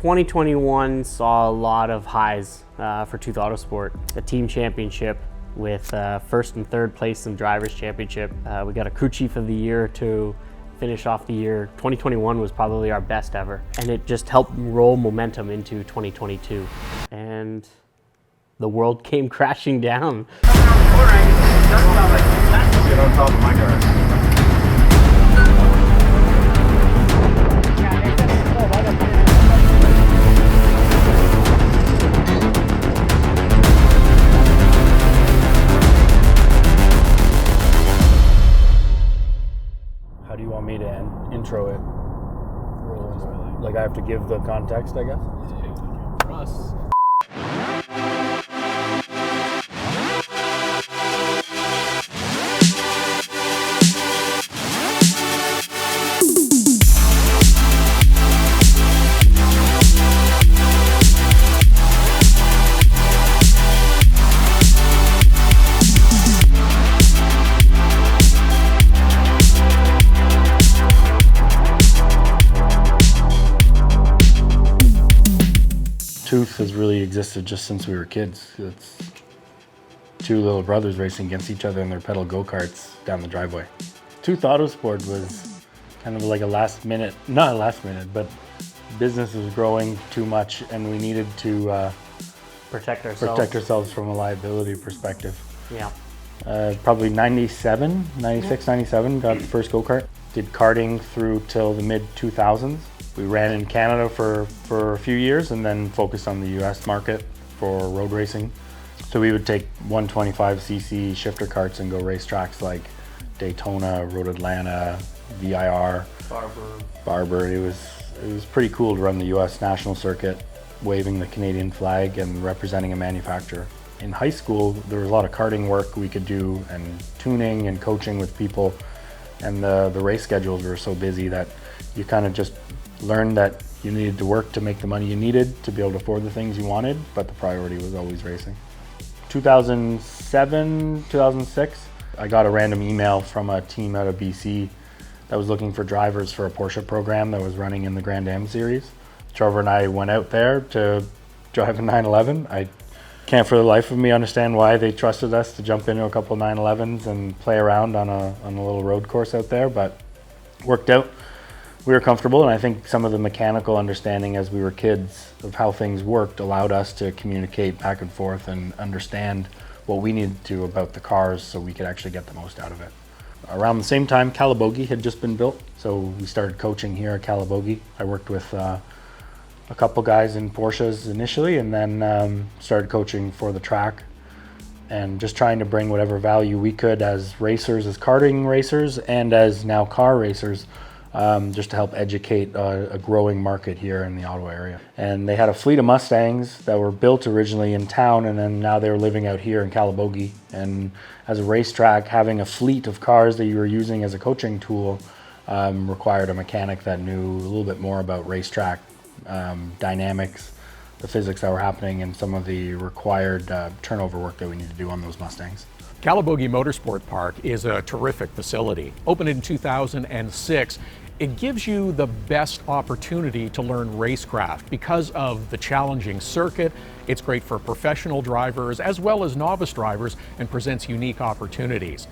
2021 saw a lot of highs for TWOth Autosport. A team championship with first and third place in Drivers' Championship. We got a Crew Chief of the Year to finish off the year. 2021 was probably our best ever, and it just helped roll momentum into 2022. And the world came crashing down. Get on top of my car. How do you want me to intro it? Like I have to give the context, I guess? For us. TWOth has really existed just since we were kids. It's two little brothers racing against each other in their pedal go-karts down the driveway. TWOth Autosport was kind of like not a last minute, but business was growing too much and we needed to Protect ourselves from a liability perspective. Yeah. Probably 96, 97, got the first go-kart. Did karting through till the mid-2000s. We ran in Canada for a few years and then focused on the US market for road racing. So we would take 125cc shifter karts and go race tracks like Daytona, Road Atlanta, VIR, Barber. It was pretty cool to run the US national circuit, waving the Canadian flag and representing a manufacturer. In high school, there was a lot of karting work we could do and tuning and coaching with people. And the race schedules were so busy that you kind of just learned that you needed to work to make the money you needed to be able to afford the things you wanted, but the priority was always racing. 2007, 2006, I got a random email from a team out of BC that was looking for drivers for a Porsche program that was running in the Grand Am series. Trevor and I went out there to drive a 911. I can't for the life of me understand why they trusted us to jump into a couple of 911s and play around on a little road course out there, but worked out. We were comfortable, and I think some of the mechanical understanding as we were kids of how things worked allowed us to communicate back and forth and understand what we needed to about the cars so we could actually get the most out of it. Around the same time, Calabogie had just been built, so we started coaching here at Calabogie. I worked with a couple guys in Porsches initially, and then started coaching for the track and just trying to bring whatever value we could as racers, as karting racers, and as now car racers, just to help educate a growing market here in the Ottawa area. And they had a fleet of Mustangs that were built originally in town, and then now they were living out here in Calabogie. And as a racetrack, having a fleet of cars that you were using as a coaching tool required a mechanic that knew a little bit more about racetrack dynamics, the physics that were happening, and some of the required turnover work that we need to do on those Mustangs. Calabogie Motorsport Park is a terrific facility. Opened in 2006, it gives you the best opportunity to learn racecraft because of the challenging circuit. It's great for professional drivers as well as novice drivers and presents unique opportunities.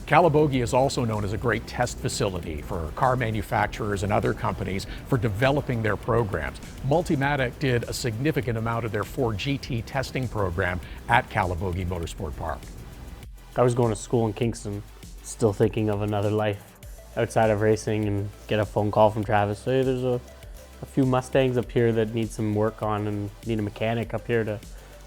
Calabogie is also known as a great test facility for car manufacturers and other companies for developing their programs. Multimatic did a significant amount of their Ford GT testing program at Calabogie Motorsport Park. I was going to school in Kingston, still thinking of another life outside of racing, and get a phone call from Travis. Hey, there's a few Mustangs up here that need some work on and need a mechanic up here to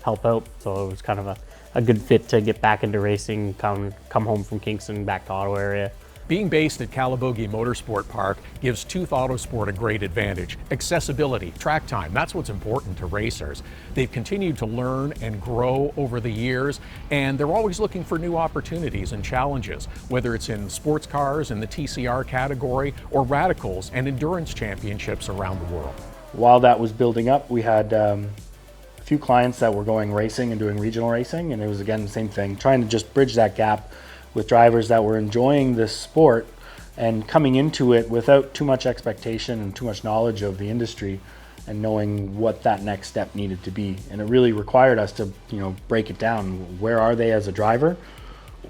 help out. So it was kind of a good fit to get back into racing, come home from Kingston, back to Ottawa area. Being based at Calabogie Motorsport Park gives TWOth Autosport a great advantage. Accessibility, track time, that's what's important to racers. They've continued to learn and grow over the years, and they're always looking for new opportunities and challenges, whether it's in sports cars in the TCR category or radicals and endurance championships around the world. While that was building up, we had a few clients that were going racing and doing regional racing, and it was again the same thing, trying to just bridge that gap with drivers that were enjoying this sport and coming into it without too much expectation and too much knowledge of the industry, and knowing what that next step needed to be. And it really required us to, break it down. Where are they as a driver?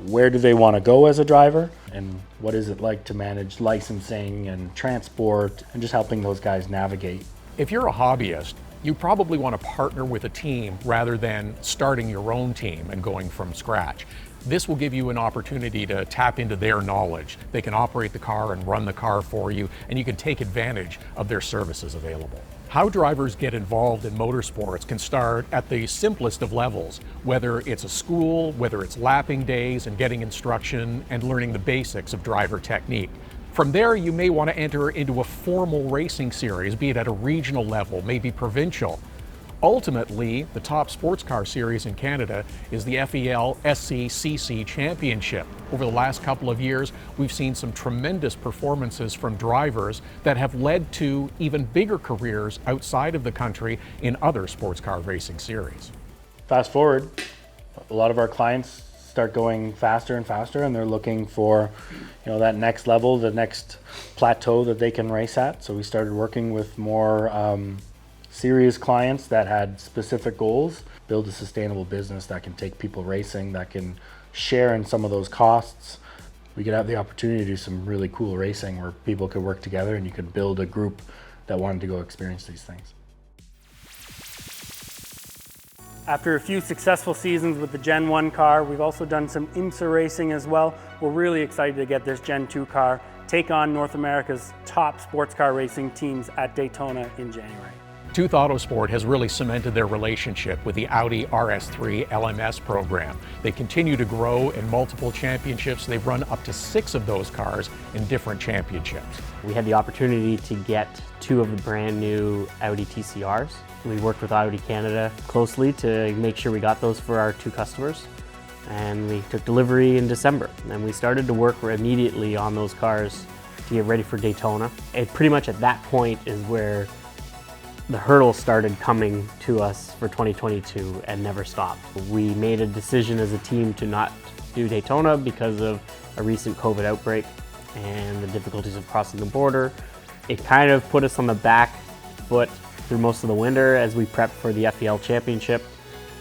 Where do they want to go as a driver? And what is it like to manage licensing and transport and just helping those guys navigate? If you're a hobbyist, you probably want to partner with a team rather than starting your own team and going from scratch. This will give you an opportunity to tap into their knowledge. They can operate the car and run the car for you, and you can take advantage of their services available. How drivers get involved in motorsports can start at the simplest of levels, whether it's a school, whether it's lapping days and getting instruction and learning the basics of driver technique. From there, you may want to enter into a formal racing series, be it at a regional level, maybe provincial. Ultimately, the top sports car series in Canada is the FEL SCCC Championship. Over the last couple of years, we've seen some tremendous performances from drivers that have led to even bigger careers outside of the country in other sports car racing series. Fast forward, a lot of our clients start going faster and faster, and they're looking for that next level, the next plateau that they can race at. So we started working with more serious clients that had specific goals, build a sustainable business that can take people racing, that can share in some of those costs. We could have the opportunity to do some really cool racing where people could work together and you could build a group that wanted to go experience these things. After a few successful seasons with the Gen 1 car, we've also done some IMSA racing as well. We're really excited to get this Gen 2 car, take on North America's top sports car racing teams at Daytona in January. TWOth Autosport has really cemented their relationship with the Audi RS3 LMS program. They continue to grow in multiple championships. They've run up to 6 of those cars in different championships. We had the opportunity to get 2 of the brand new Audi TCRs. We worked with Audi Canada closely to make sure we got those for our 2 customers. And we took delivery in December. And we started to work immediately on those cars to get ready for Daytona. And pretty much at that point is where the hurdles started coming to us for 2022 and never stopped. We made a decision as a team to not do Daytona because of a recent COVID outbreak and the difficulties of crossing the border. It kind of put us on the back foot through most of the winter as we prepped for the FEL Championship,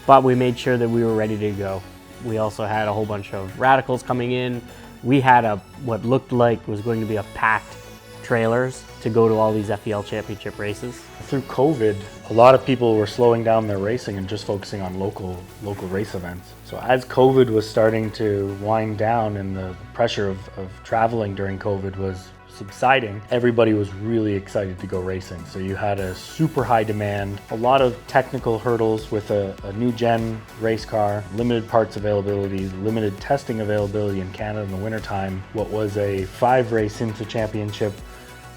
but we made sure that we were ready to go. We also had a whole bunch of radicals coming in. We had what looked like was going to be a packed trailers to go to all these FEL Championship races. Through COVID, a lot of people were slowing down their racing and just focusing on local race events. So as COVID was starting to wind down and the pressure of traveling during COVID was subsiding, everybody was really excited to go racing. So you had a super high demand, a lot of technical hurdles with a new gen race car, limited parts availability, limited testing availability in Canada in the wintertime. What was a 5 race IMSA championship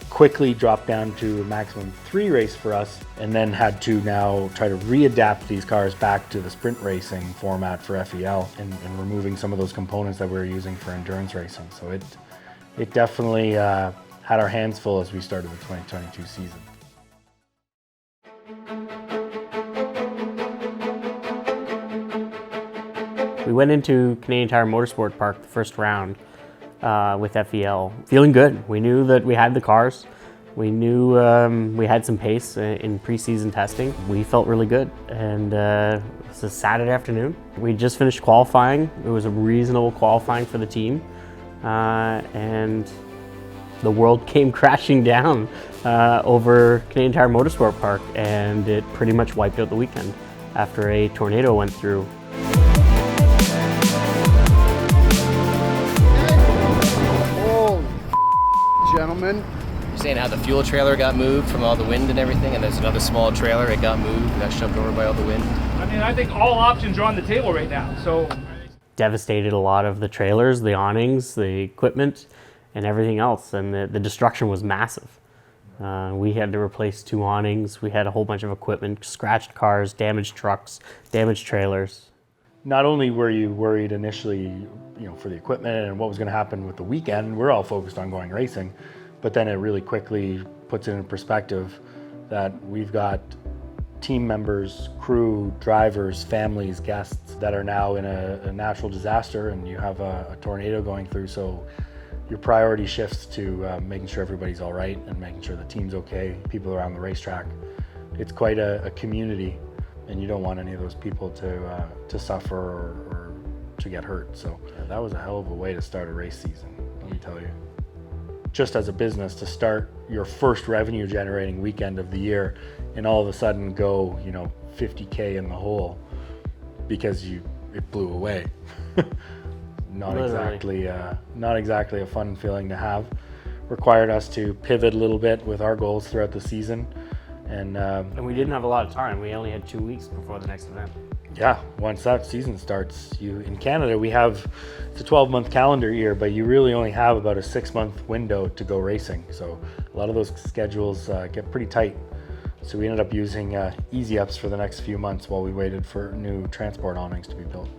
quickly dropped down to a maximum 3 race for us, and then had to now try to readapt these cars back to the sprint racing format for FEL and removing some of those components that we were using for endurance racing. So it definitely had our hands full as we started the 2022 season. We went into Canadian Tire Motorsport Park the first round with FEL, feeling good. We knew that we had the cars. We knew we had some pace in preseason testing. We felt really good, and it was a Saturday afternoon. We just finished qualifying. It was a reasonable qualifying for the team, and the world came crashing down over Canadian Tire Motorsport Park, and it pretty much wiped out the weekend after a tornado went through. Gentlemen. You're saying how the fuel trailer got moved from all the wind and everything, and there's another small trailer, it got moved, got shoved over by all the wind. I mean, I think all options are on the table right now, so. Devastated a lot of the trailers, the awnings, the equipment, and everything else, and the destruction was massive. We had to replace 2 awnings, we had a whole bunch of equipment, scratched cars, damaged trucks, damaged trailers. Not only were you worried initially, for the equipment and what was going to happen with the weekend, we're all focused on going racing, but then it really quickly puts it in perspective that we've got team members, crew, drivers, families, guests that are now in a natural disaster, and you have a tornado going through. So your priority shifts to making sure everybody's all right and making sure the team's okay, people around the racetrack. it's quite a community, and you don't want any of those people to suffer or to get hurt. So that was a hell of a way to start a race season, let me tell you. Just as a business, to start your first revenue generating weekend of the year and all of a sudden go, 50K in the hole because it blew away. Not exactly a fun feeling to have. Required us to pivot a little bit with our goals throughout the season, and we didn't have a lot of time. We only had 2 weeks before the next event. Yeah, once that season starts, in Canada it's a 12-month calendar year, but you really only have about a 6-month window to go racing. So a lot of those schedules get pretty tight. So we ended up using easy ups for the next few months while we waited for new transport awnings to be built.